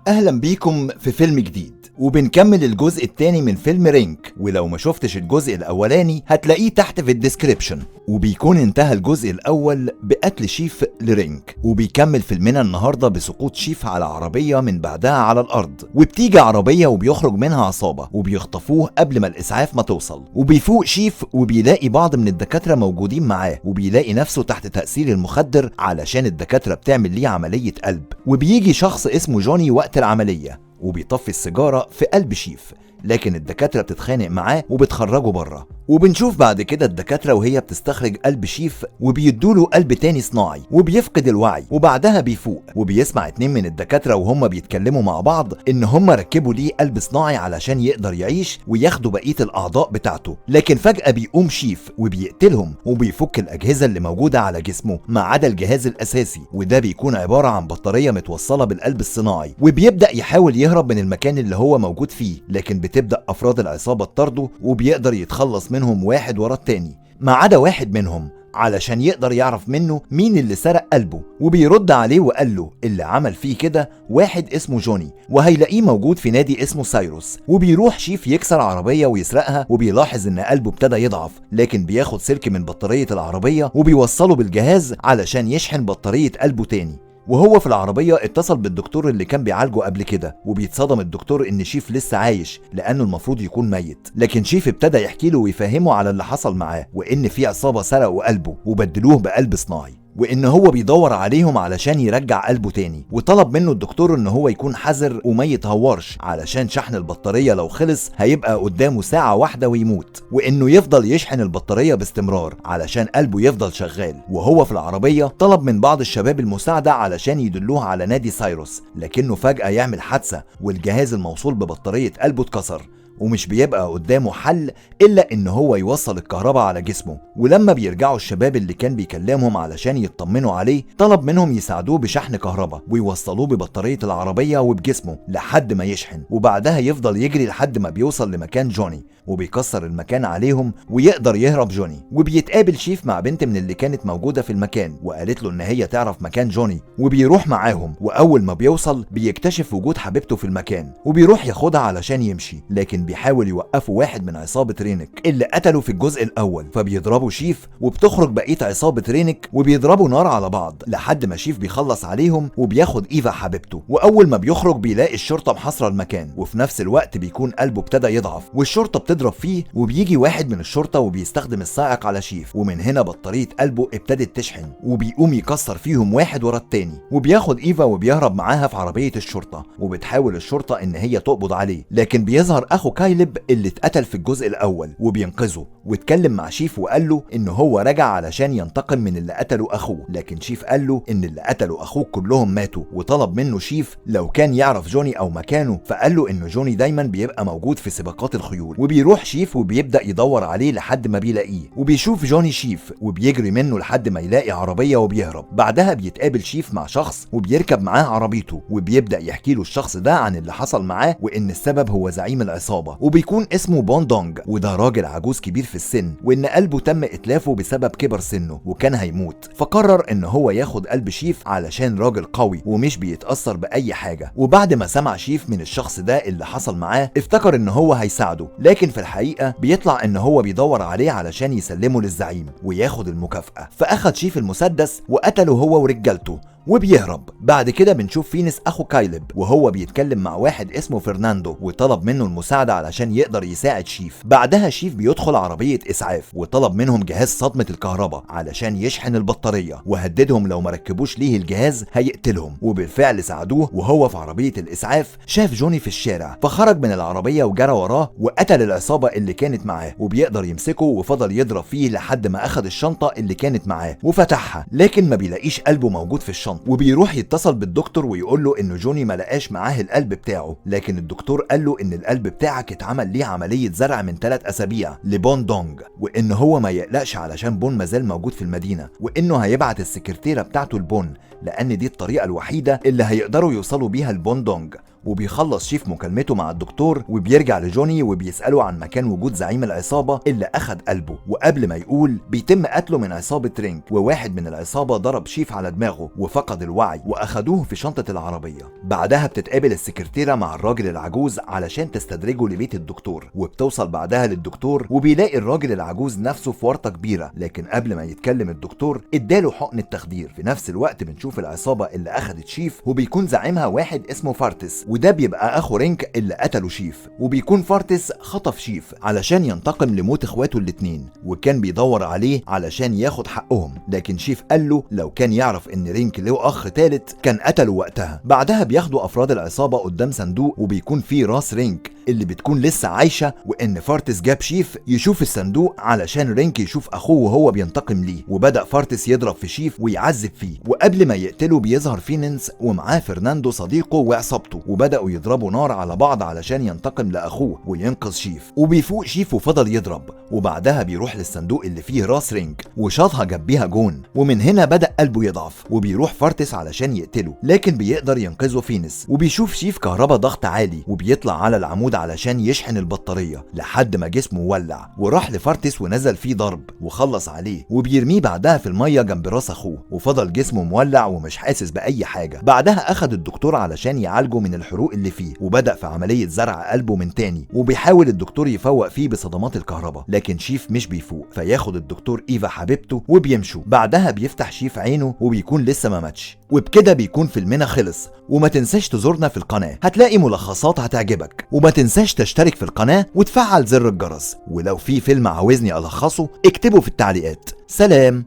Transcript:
اهلا بيكم في فيلم جديد، وبنكمل الجزء الثاني من فيلم رينك. ولو ما شفتش الجزء الاولاني هتلاقيه تحت في الديسكريبشن. وبيكون انتهى الجزء الاول بقتل شيف لرينك، وبيكمل فيلمنا النهارده بسقوط شيف على عربيه من بعدها على الارض، وبتيجي عربيه وبيخرج منها عصابه وبيخطفوه قبل ما الاسعاف ما توصل. وبيفوق شيف وبيلاقي بعض من الدكاتره موجودين معاه، وبيلاقي نفسه تحت تاثير المخدر علشان الدكاتره بتعمل ليه عمليه قلب. وبيجي شخص اسمه جوني وقت العمليه وبيطفي السيجاره في قلب شيف، لكن الدكاتره بتتخانق معاه وبتخرجه بره. وبنشوف بعد كده الدكاتره وهي بتستخرج قلب شيف وبيدوله قلب تاني صناعي، وبيفقد الوعي وبعدها بيفوق. وبيسمع 2 من الدكاتره وهم بيتكلموا مع بعض ان هم ركبوا ليه قلب صناعي علشان يقدر يعيش وياخدوا بقيه الاعضاء بتاعته. لكن فجاه بيقوم شيف وبيقتلهم وبيفك الاجهزه اللي موجوده على جسمه ما عدا الجهاز الاساسي، وده بيكون عباره عن بطاريه متوصله بالقلب الصناعي. وبيبدا يحاول يهرب من المكان اللي هو موجود فيه، لكن بتبدا افراد العصابه تطارده وبيقدر يتخلص منهم واحد ورا التاني ما عدا واحد منهم علشان يقدر يعرف منه مين اللي سرق قلبه. وبيرد عليه وقال له اللي عمل فيه كده واحد اسمه جوني، وهيلاقيه موجود في نادي اسمه سايروس. وبيروح شيف يكسر عربية ويسرقها، وبيلاحظ ان قلبه ابتدى يضعف، لكن بياخد سلك من بطارية العربية وبيوصله بالجهاز علشان يشحن بطارية قلبه تاني. وهو في العربية اتصل بالدكتور اللي كان بيعالجه قبل كده، وبيتصدم الدكتور ان شيف لسه عايش لانه المفروض يكون ميت. لكن شيف ابتدى يحكي له ويفهمه على اللي حصل معاه، وان في عصابة سرقوا قلبه وبدلوه بقلب صناعي، وان هو بيدور عليهم علشان يرجع قلبه تاني. وطلب منه الدكتور ان هو يكون حذر وما يتهورش علشان شحن البطارية لو خلص هيبقى قدامه ساعة واحدة ويموت، وانه يفضل يشحن البطارية باستمرار علشان قلبه يفضل شغال. وهو في العربية طلب من بعض الشباب المساعدة علشان يدلوه على نادي سايروس، لكنه فجأة يعمل حادثة والجهاز الموصول ببطارية قلبه اتكسر، ومش بيبقى قدامه حل إلا إن هو يوصل الكهرباء على جسمه. ولما بيرجعوا الشباب اللي كان بيكلمهم علشان يطمنوا عليه طلب منهم يساعدوه بشحن كهرباء ويوصلوه ببطارية العربية وبجسمه لحد ما يشحن، وبعدها يفضل يجري لحد ما بيوصل لمكان جوني وبيكسر المكان عليهم ويقدر يهرب جوني. وبيتقابل شيف مع بنت من اللي كانت موجودة في المكان وقالت له إن هي تعرف مكان جوني، وبيروح معاهم. وأول ما بيوصل بيكتشف وجود حبيبته في المكان وبيروح ياخدها علشان يمشي، لكن بيحاول يوقفوا واحد من عصابة رينك اللي قتلوا في الجزء الأول. فبيضربوا شيف وبتخرج بقية عصابة رينك وبيضربوا نار على بعض لحد ما شيف بيخلص عليهم وبياخد إيفا حبيبته. وأول ما بيخرج بيلاقي الشرطة محاصرة المكان، وفي نفس الوقت بيكون قلبه ابتدى يضعف والشرطة بتضرب فيه. وبيجي واحد من الشرطة وبيستخدم الصاعق على شيف، ومن هنا بطارية قلبه ابتدت تشحن، وبيقوم يكسر فيهم واحد ورا التاني. وبياخد إيفا وبيهرب معاها في عربية الشرطة، وبتحاول الشرطة إن هي تقبض عليه، لكن بيظهر أخو كايلب اللي اتقتل في الجزء الاول وبينقذه. واتكلم مع شيف وقال له ان هو رجع علشان ينتقم من اللي قتلوا اخوه، لكن شيف قال له ان اللي قتلوا اخوه كلهم ماتوا. وطلب منه شيف لو كان يعرف جوني او مكانه، فقال له ان جوني دايما بيبقى موجود في سباقات الخيول. وبيروح شيف وبيبدا يدور عليه لحد ما بيلاقيه، وبيشوف جوني شيف وبيجري منه لحد ما يلاقي عربيه وبيهرب. بعدها بيتقابل شيف مع شخص وبيركب معاه عربيته، وبيبدا يحكي له الشخص ده عن اللي حصل معاه وان السبب هو زعيم العصابه وبيكون اسمه بوندونج، وده راجل عجوز كبير في السن، وان قلبه تم اتلافه بسبب كبر سنه وكان هيموت. فقرر ان هو ياخد قلب شيف علشان راجل قوي ومش بيتأثر بأي حاجة. وبعد ما سمع شيف من الشخص ده اللي حصل معاه افتكر ان هو هيساعده، لكن في الحقيقة بيطلع ان هو بيدور عليه علشان يسلمه للزعيم وياخد المكافأة. فأخد شيف المسدس وقتله هو ورجالته وبيهرب. بعد كده بنشوف فينيس اخو كايلب وهو بيتكلم مع واحد اسمه فرناندو وطلب منه المساعدة علشان يقدر يساعد شيف. بعدها شيف بيدخل عربية اسعاف وطلب منهم جهاز صدمة الكهرباء علشان يشحن البطارية، وهددهم لو ما ركبوش ليه الجهاز هيقتلهم. وبالفعل ساعدوه. وهو في عربية الاسعاف شاف جوني في الشارع فخرج من العربية وجرى وراه وقتل العصابة اللي كانت معاه، وبيقدر يمسكه وفضل يضرب فيه لحد ما اخد الشنطة اللي كانت معاه وفتحها، لكن ما بيلاقيش قلبه موجود في الشنطة. وبيروح يتصل بالدكتور ويقول له انه جوني ما لقاش معاه القلب بتاعه، لكن الدكتور قال له ان القلب بتاعك اتعمل ليه عملية زرع من 3 اسابيع لبون دونج، وان هو ما يقلقش علشان بون مازال موجود في المدينة، وانه هيبعت السكرتيرة بتاعته لبون لان دي الطريقة الوحيدة اللي هيقدروا يوصلوا بيها لبون دونج. وبيخلص شيف مكالمته مع الدكتور وبيرجع لجوني وبيسأله عن مكان وجود زعيم العصابة اللي أخد قلبه، وقبل ما يقول بيتم قتله من عصابة رينك، وواحد من العصابة ضرب شيف على دماغه وفقد الوعي وأخدوه في شنطة العربية. بعدها بتتقابل السكرتيرة مع الراجل العجوز علشان تستدرجه لبيت الدكتور، وبتوصل بعدها للدكتور وبيلاقي الراجل العجوز نفسه في ورطة كبيرة، لكن قبل ما يتكلم الدكتور اداله حقن التخدير. في نفس الوقت بنشوف العصابة اللي أخدت شيف وبيكون زعيمها واحد اسمه فارتس، وده بيبقى أخو رينك اللي قتله شيف، وبيكون فارتس خطف شيف علشان ينتقم لموت اخواته الاتنين، وكان بيدور عليه علشان ياخد حقهم، لكن شيف قال له لو كان يعرف ان رينك له اخ تالت كان قتله وقتها. بعدها بياخدوا افراد العصابة قدام صندوق وبيكون فيه راس رينك اللي بتكون لسه عايشة، وان فارتس جاب شيف يشوف الصندوق علشان رينك يشوف اخوه وهو بينتقم ليه، وبدأ فارتس يضرب في شيف ويعذب فيه، وقبل ما يقتله بيظهر فيننس ومعاه فرناندو صديقه وعصابته، وبدأوا يضربوا نار على بعض علشان ينتقم لاخوه وينقذ شيف، وبيفوق شيف وفضل يضرب، وبعدها بيروح للصندوق اللي فيه راس رينك وشاطها جنبيها جون، ومن هنا بدأ قلبه يضعف وبيروح فارتس علشان يقتله، لكن بيقدر ينقذه فينس، وبيشوف شيف كهربا ضغط عالي وبيطلع على العمود علشان يشحن البطارية لحد ما جسمه ولع، وراح لفارتس ونزل فيه ضرب وخلص عليه وبيرميه بعدها في المية جنب راس اخوه، وفضل جسمه مولع ومش حاسس بأي حاجة. بعدها اخد الدكتور علشان يعالجه من الحروق اللي فيه، وبدأ في عملية زرع قلبه من تاني، وبيحاول الدكتور يفوق فيه بصدمات الكهرباء، لكن شيف مش بيفوق، فياخد الدكتور ايفا حبيبته وبيمشوا. بعدها بيفتح شيف عينه وبيكون لسه ما ماتش. وبكده بيكون فيلمنا خلص، وما تنساش تزورنا في القناة، هتلاقي ملخصات هتعجبك، وما تنساش تشترك في القناة وتفعل زر الجرس، ولو في فيلم عاوزني ألخصه اكتبه في التعليقات. سلام.